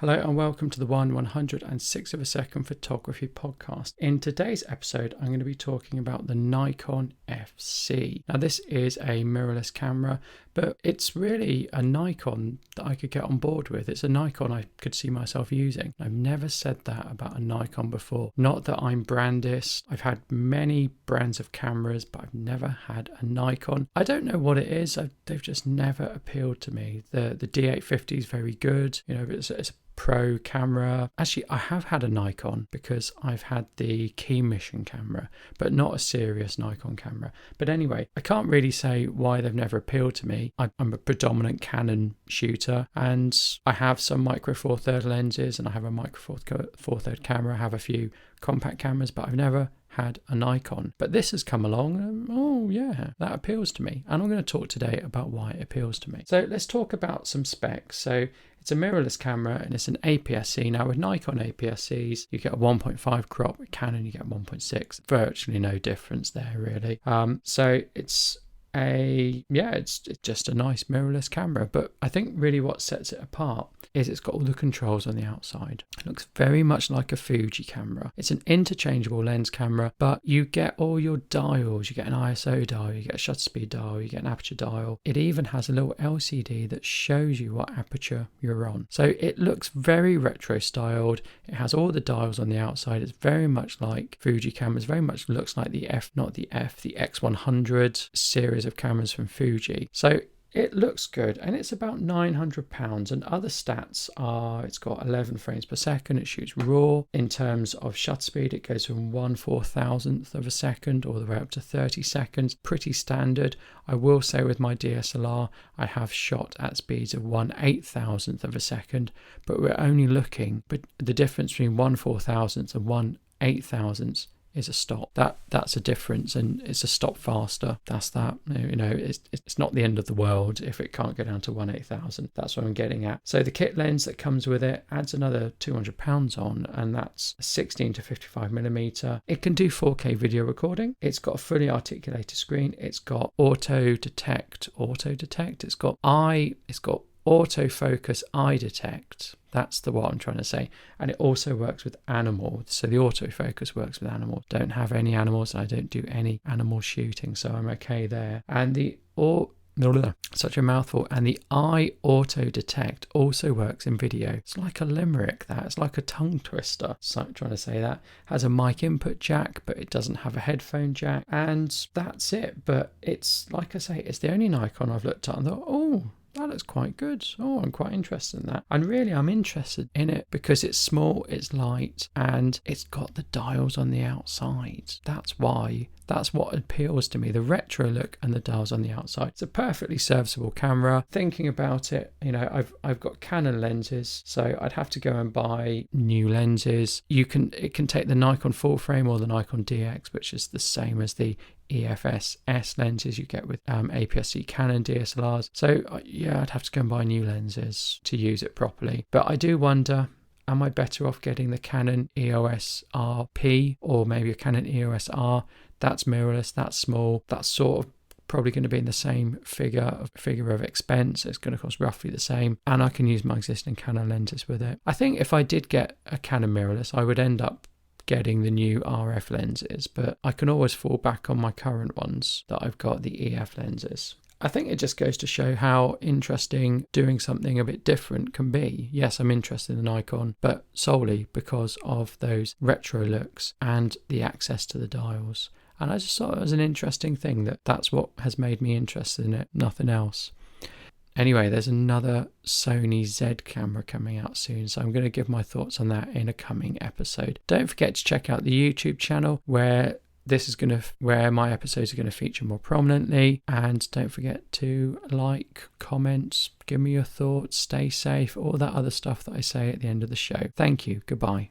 Hello and welcome to the 1/106 of a second photography podcast. In today's episode, I'm going to be talking about the Nikon FC. Now this is a mirrorless camera, but it's really a Nikon that I could get on board with. It's a Nikon I could see myself using. I've never said that about a Nikon before. Not that I'm brandist. I've had many brands of cameras, but I've never had a Nikon. I don't know what it is. They've just never appealed to me. The D850 is very good. You know, it's a pro camera. Actually, I have had a Nikon because I've had the key mission camera, but not a serious Nikon camera. But anyway, I can't really say why they've never appealed to me. I'm a predominant Canon shooter, and I have some micro four third lenses, and I have a micro four third camera. I have a few compact cameras, but I've never had a Nikon. But this has come along and oh yeah, that appeals to me, and I'm going to talk today about why it appeals to me. So let's talk about some specs. So it's a mirrorless camera and it's an APS-C. Now with Nikon APS-Cs, you get a 1.5 crop. With Canon, you get 1.6. Virtually no difference there, really. So it's just a nice mirrorless camera. But I think really what sets it apart is it's got all the controls on the outside. It looks very much like a Fuji camera. It's an interchangeable lens camera, but you get all your dials. You get an ISO dial, you get a shutter speed dial, you get an aperture dial. It even has a little LCD that shows you what aperture you're on. So it looks very retro styled. It has all the dials on the outside. It's very much like Fuji cameras, very much looks like the X100 series of cameras from Fuji. So it looks good, and it's about £900, and other stats are it's got 11 frames per second, it shoots RAW. In terms of shutter speed, it goes from 1/4000th of a second all the way up to 30 seconds, pretty standard. I will say with my DSLR, I have shot at speeds of 1/8000th of a second, but we're only looking, but the difference between 1/4000th and 1/8000th is a stop. That's a difference, and it's a stop faster. That's that. You know, it's not the end of the world if it can't go down to 1/8000. That's what I'm getting at. So the kit lens that comes with it adds another £200 on, and that's 16 to 55mm. It can do 4K video recording. It's got a fully articulated screen. It's got auto detect. It's got autofocus eye detect. That's what I'm trying to say. And it also works with animal. So the autofocus works with animal. Don't have any animals. I don't do any animal shooting, so I'm okay there. And such a mouthful. And the eye auto detect also works in video. It's like a limerick, that. It's like a tongue twister. So I'm trying to say that. Has a mic input jack, but it doesn't have a headphone jack. And that's it. But it's, like I say, it's the only Nikon I've looked at and thought, oh, that looks quite good. Oh, I'm quite interested in that. And really, I'm interested in it because it's small, it's light, and it's got the dials on the outside. That's what appeals to me, the retro look and the dials on the outside. It's a perfectly serviceable camera. Thinking about it, you know, I've got Canon lenses, so I'd have to go and buy new lenses. It can take the Nikon full frame or the Nikon DX, which is the same as the EFS S lenses you get with APS-C Canon DSLRs. So yeah, I'd have to go and buy new lenses to use it properly. But I do wonder, am I better off getting the Canon EOS RP or maybe a Canon EOS R? That's mirrorless, that's small, that's sort of probably going to be in the same figure of expense. It's going to cost roughly the same, and I can use my existing Canon lenses with it. I think if I did get a Canon mirrorless, I would end up getting the new RF lenses, but I can always fall back on my current ones that I've got, the EF lenses. I think it just goes to show how interesting doing something a bit different can be. Yes, I'm interested in the Nikon, but solely because of those retro looks and the access to the dials. And I just thought it was an interesting thing that's what has made me interested in it, nothing else. Anyway, there's another Sony Z camera coming out soon, so I'm going to give my thoughts on that in a coming episode. Don't forget to check out the YouTube channel where my episodes are going to feature more prominently, and don't forget to like, comment, give me your thoughts, stay safe, all that other stuff that I say at the end of the show. Thank you. Goodbye.